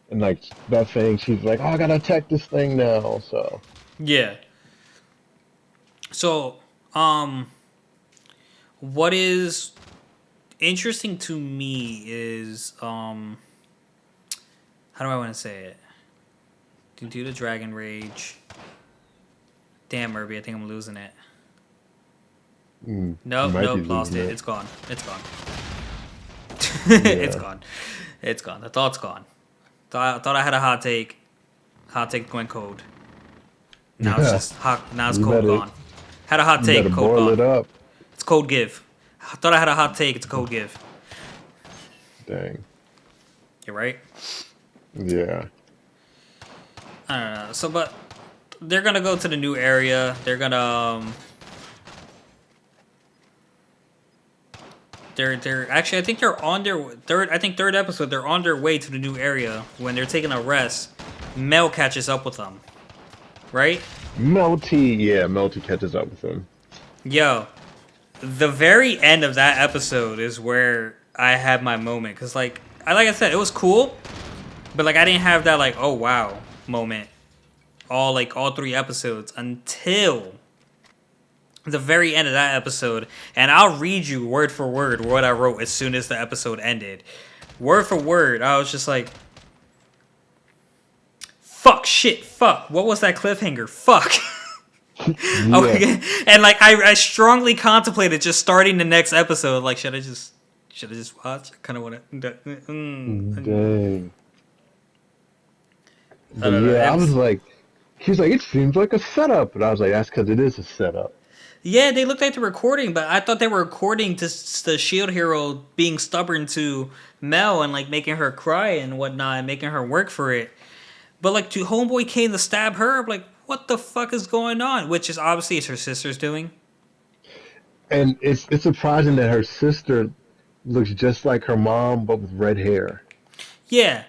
and like that thing, she's like, oh, I gotta attack this thing now. So Yeah. So, what is interesting to me is how do I want to say it? Do the dragon rage. Damn, Irby, I think I'm losing it. you Nope, might be nope, lost losing it. it. It's gone. It's gone. It's Yeah, gone. It's gone. The thought's gone. Thought I had a hot take. Hot take went cold. Now it's yeah. just hot. Now it's You cold better gone. Had a hot you better take. Cold boil gone. it up. It's cold give. I thought I had a hot take. It's a cold give. Dang. You're right. Yeah. I don't know. So, but they're gonna go to the new area. They're gonna they're actually I think they're on their third episode. They're on their way to the new area when they're taking a rest. Mel catches up with them. Right? Melty catches up with him. Yo, the very end of that episode is where I had my moment because like I said, it was cool, but like I didn't have that like oh wow moment all three episodes until the very end of that episode, and I'll read you word for word what I wrote as soon as the episode ended. Word for word, I was just like, fuck, shit, fuck. What was that cliffhanger? Fuck. Yeah. Okay. And like I strongly contemplated just starting the next episode. Like, should I just watch? I kind of want to. Dang. I But don't know. yeah, I was like, he was like, it seems like a setup, and I was like, that's because it is a setup. Yeah, they looked like the recording, but I thought they were recording to the Shield Hero being stubborn to Mel and like making her cry and whatnot, and making her work for it. But like, to Homeboy came to stab her. I'm like, what the fuck is going on? Which is obviously it's her sister's doing. And it's surprising that her sister looks just like her mom, but with red hair. Yeah,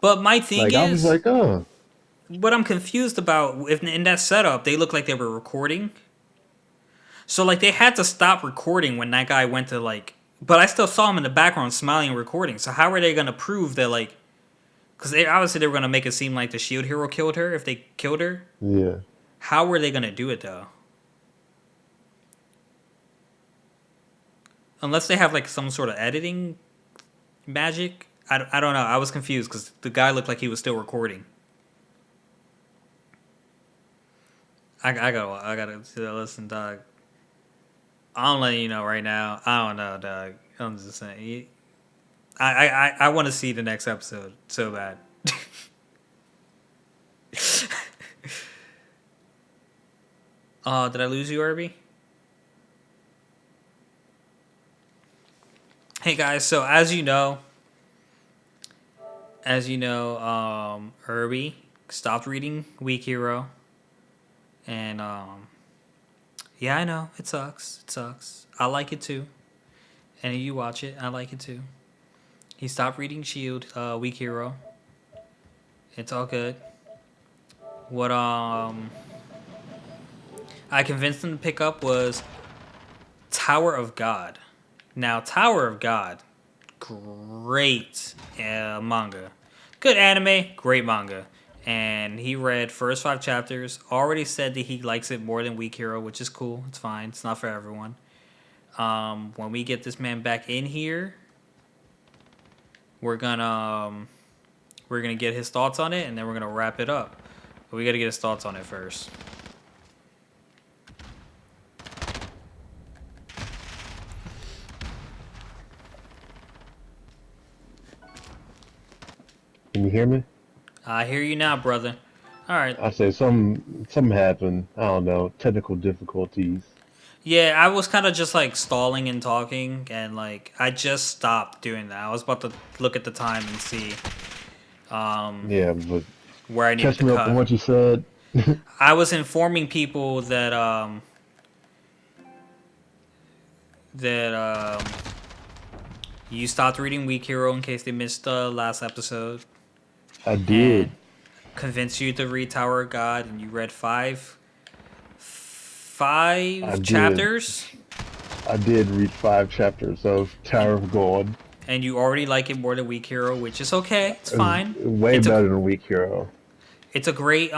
but my thing Like I was is, like, oh, what I'm confused about if in that setup they look like they were recording. So like they had to stop recording when that guy went to like. But I still saw him in the background smiling and recording. So how are they gonna prove that like? Because they obviously they were gonna make it seem like the Shield Hero killed her if they killed her. yeah. How were they gonna do it though? Unless they have like some sort of editing magic. I don't know. I was confused because the guy looked like he was still recording. I gotta listen, dog. I'm letting you know right now. I don't know, dog. I'm just saying. I want to see the next episode so bad. Did I lose you, Irby? Hey guys, so Irby stopped reading Weak Hero, and yeah, I know it sucks. It sucks. I like it too, and you watch it. I like it too. He stopped reading Shield, Weak Hero. It's all good. What I convinced him to pick up was Tower of God. Now, Tower of God, great manga. Good anime, great manga. And he read first 5 chapters, already said that he likes it more than Weak Hero, which is cool. It's fine. It's not for everyone. When we get this man back in here, we're gonna get his thoughts on it, and then we're gonna wrap it up. But we gotta get his thoughts on it first. Can you hear me? I hear you now, brother. All right. I say something happened. I don't know, technical difficulties. Yeah, I was kind of just like stalling and talking, and like I just stopped doing that. I was about to look at the time and see Yeah, but where I needed catch to me up on cut. what you said. I was informing people that that you stopped reading Weak Hero in case they missed the last episode, I did. and convinced you to read Tower of God, and you read I five did. chapters, I did read 5 chapters of and Tower of God. and you already like it more than Weak Hero, which is okay. It's It was fine. way It's a better than Weak Hero. it's a great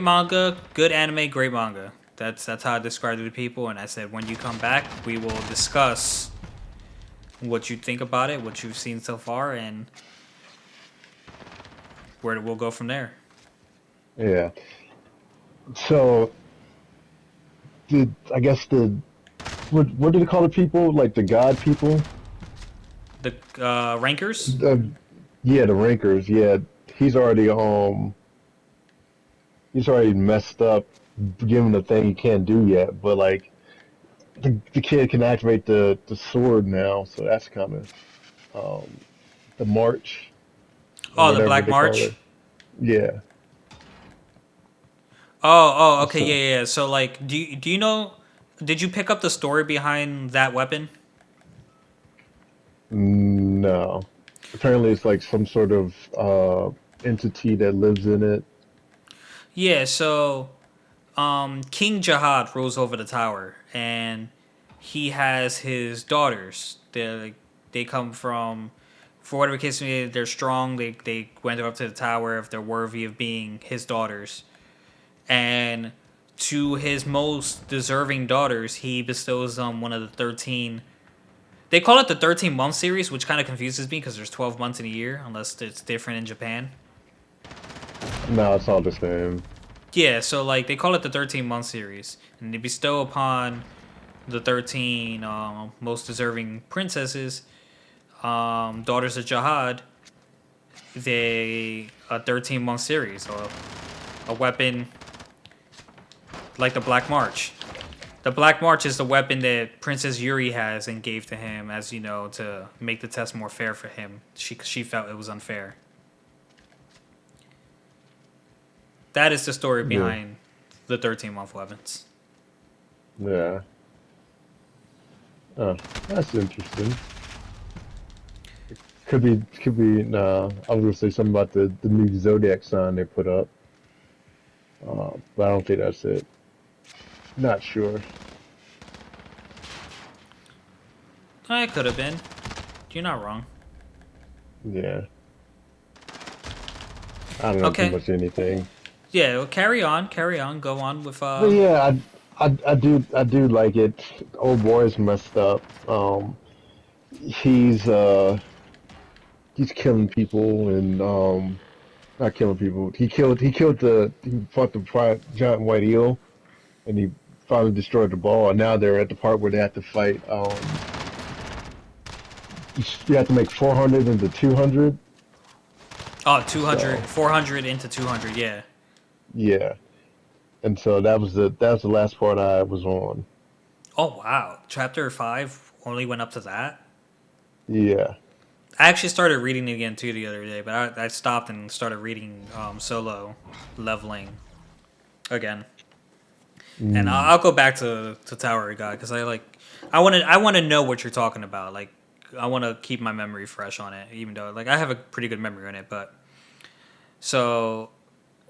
manga, good anime, great manga. That's how I described it to people, and I said when you come back, we will discuss what you think about it, what you've seen so far, and where we'll go from there. Yeah. So, I guess what do they call the people? Like the God people? The rankers. The, yeah, the rankers. Yeah, he's already he's already messed up, given the thing he can't do yet. But like the kid can activate the sword now, so that's coming. Um, the march or Oh, the whatever Black they call March. it. Yeah. Okay, So yeah. So like, do you know? Did you pick up the story behind that weapon? no. Apparently, it's like some sort of entity that lives in it. Yeah. So King Jihad rules over the tower, and he has his daughters. They come from, for whatever case may be, they're strong. They went up to the tower if they're worthy of being his daughters. And to his most deserving daughters, he bestows one of the 13. They call it the 13-month series, which kind of confuses me because there's 12 months in a year, unless it's different in Japan. No, it's all the same. Yeah, so like they call it the 13-month series, and they bestow upon the 13 most deserving princesses, daughters of Jihad, they a 13-month series, or a weapon like the Black March. The Black March is the weapon that Princess Yuri has and gave to him, as you know, to make the test more fair for him. She felt it was unfair. That is the story Yeah. behind the 13-month weapons. Yeah. Oh, that's interesting. Could be. Nah, I was gonna say something about the new zodiac sign they put up, but I don't think that's it. Not sure. It could have been. You're not wrong. Yeah, I don't know too Okay. much anything. Yeah, well, carry on. Carry on. Go on with But yeah, I do like it. Old boy's messed up. He's he's killing people and not killing people. He fought the giant white eel and he finally destroyed the ball. And now they're at the part where they have to fight. You have to make 400 into 200. Oh, 200, So 400 into 200, yeah. yeah, and so that was the last part I was on. Oh, wow. Chapter 5 only went up to that? Yeah. I actually started reading it again, too, the other day, but I stopped and started reading Solo Leveling again. And Mm, I'll go back to Tower of God, because I want to know what you're talking about. Like, I want to keep my memory fresh on it, even though, like, I have a pretty good memory on it, but... So,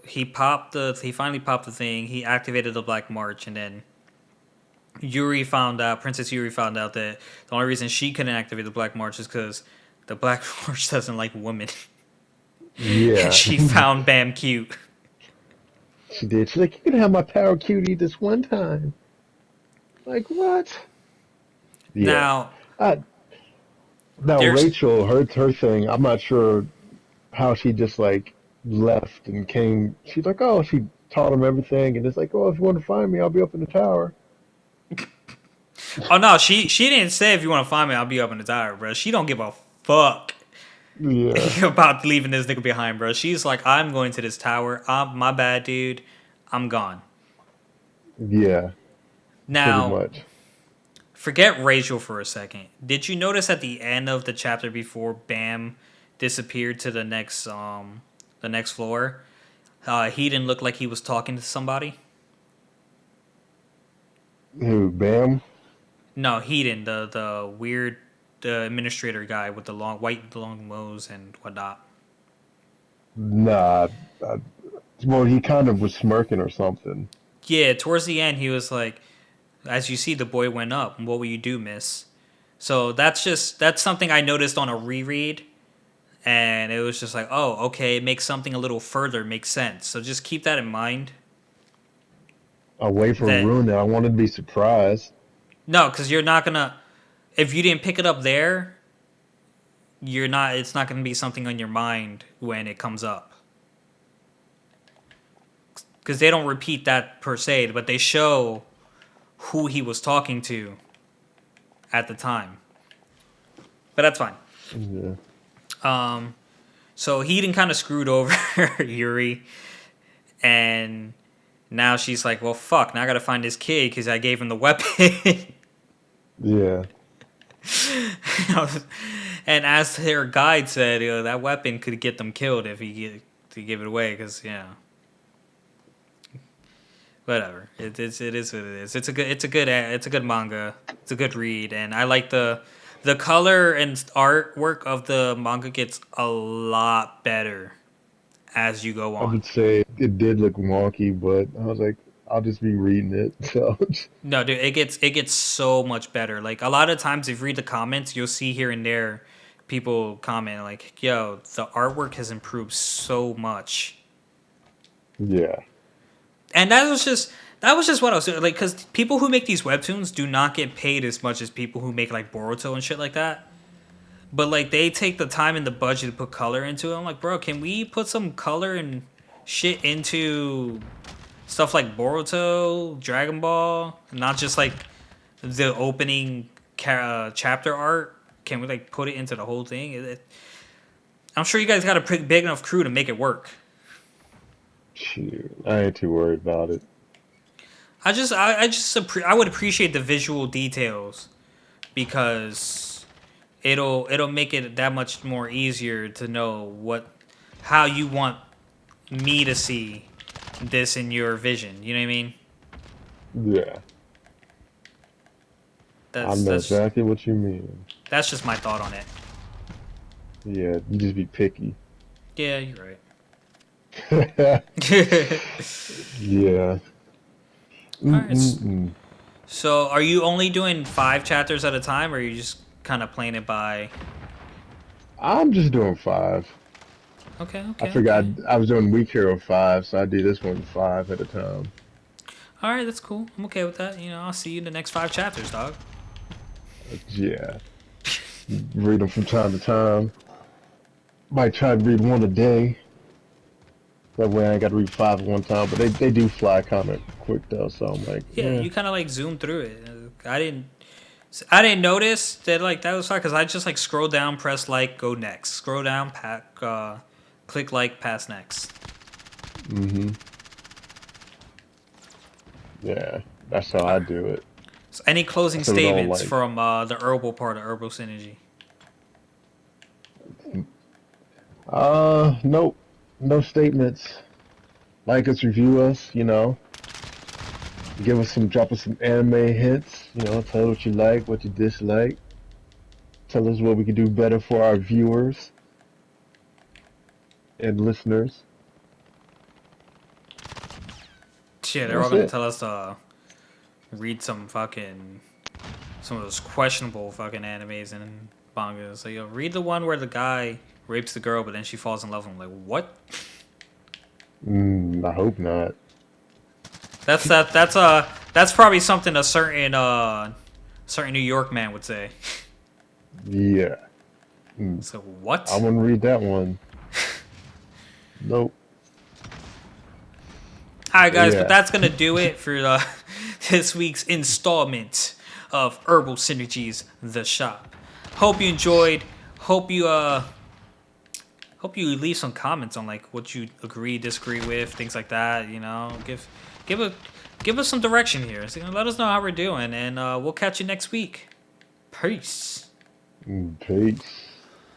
he finally popped the thing, he activated the Black March, and then Princess Yuri found out that the only reason she couldn't activate the Black March is because the Black March doesn't like women. And yeah. she found Bam cute. She did. She's like, you can have my power cutie this one time. Like what? Yeah. Now, I, Now there's. Rachel, her thing. I'm not sure how she just like left and came. She's like, oh, she taught him everything, and it's like, oh, if you want to find me, I'll be up in the tower. Oh no, she didn't say if you want to find me, I'll be up in the tower, bro. She don't give a fuck Yeah. about leaving this nigga behind, bro. She's like, I'm going to this tower. My bad, dude. I'm gone. Yeah. Pretty Now, much. forget Rachel for a second. Did you notice at the end of the chapter before Bam disappeared to the next floor? He didn't look like he was talking to somebody. Who, Bam? No, Heaton, the weird the administrator guy with the long nose and whatnot. Nah. I, well, he kind of was smirking or something. Yeah, towards the end, he was like, "As you see, the boy went up. What will you do, miss?" So that's something I noticed on a reread, and it was just like, oh, okay, it makes something a little further make sense. So just keep that in mind. I'll wait for That ruin it. I wanted to be surprised. no, because you're not gonna if you didn't pick it up there, you're not. It's not gonna be something on your mind when it comes up because they don't repeat that per se, but they show who he was talking to at the time. But that's fine. Yeah. Um, so Heaton kind of screwed over Yuri, and now she's like, "Well, fuck! Now I gotta find this kid because I gave him the weapon." Yeah. And as their guide said, that weapon could get them killed if to give it away. Because whatever. It is what it is. It's a good manga. It's a good read, and I like the color and artwork of the manga gets a lot better as you go I on. would say it did look wonky, but I was like, I'll just be reading it. So, No, dude, it gets so much better. Like a lot of times, if you read the comments, you'll see here and there people comment like, "Yo, the artwork has improved so much." yeah. And that was just what I was doing. Like, because people who make these webtoons do not get paid as much as people who make like Boruto and shit like that. But like, they take the time and the budget to put color into it. I'm like, bro, can we put some color and shit into stuff like Boruto, Dragon Ball, not just like the opening chapter art? Can we like put it into the whole thing? I'm sure you guys got a pretty big enough crew to make it work. Shoot, I ain't too worried about it. I would appreciate the visual details because it'll make it that much more easier to know how you want me to see this in your vision. You know what I mean? Yeah, I That's know that's exactly what you mean. that's just my thought on it. Yeah, you just be picky. Yeah, you're right. Yeah. All right. Mm-mm-mm. So, are you only doing 5 chapters at a time, or are you just kind of playing it by? I'm just doing five. Okay, I okay, forgot okay. I was doing Week Hero 5, so I do this one five at a time. All right, that's cool. I'm okay with that. I'll see you in the next 5 chapters, dog. Yeah. Read them from time to time. Might try to read one a day. That way I ain't got to read five at one time. But they do fly kind of quick though, so I'm like, Yeah, yeah. you kind of like zoom through it. I didn't notice that like that was fine because I just like scroll down, press like, go next. Scroll down, click like, pass next. Hmm. Yeah. That's how All I right. do it. So, any closing That's what I don't statements like. from the herbal part of Herbal Synergy? Nope. No statements. Like us, review us, drop us some anime hints, tell us what you like, what you dislike. Tell us what we can do better for our viewers and listeners. Shit, they're all That's gonna it. tell us to read some of those questionable fucking animes and mangas. So read the one where the guy rapes the girl, but then she falls in love with him. Like what? I hope not. That's probably something a certain New York man would say. Yeah. Mm, So I what? wouldn't read that one. Nope. All right, But guys, but yeah. that's gonna do it for this week's installment of Herbal Synergies, the shop. Hope you enjoyed. Hope you hope you leave some comments on like what you agree, disagree with, things like that. Give a give us some direction here. So, let us know how we're doing, and we'll catch you next week. Peace. Peace.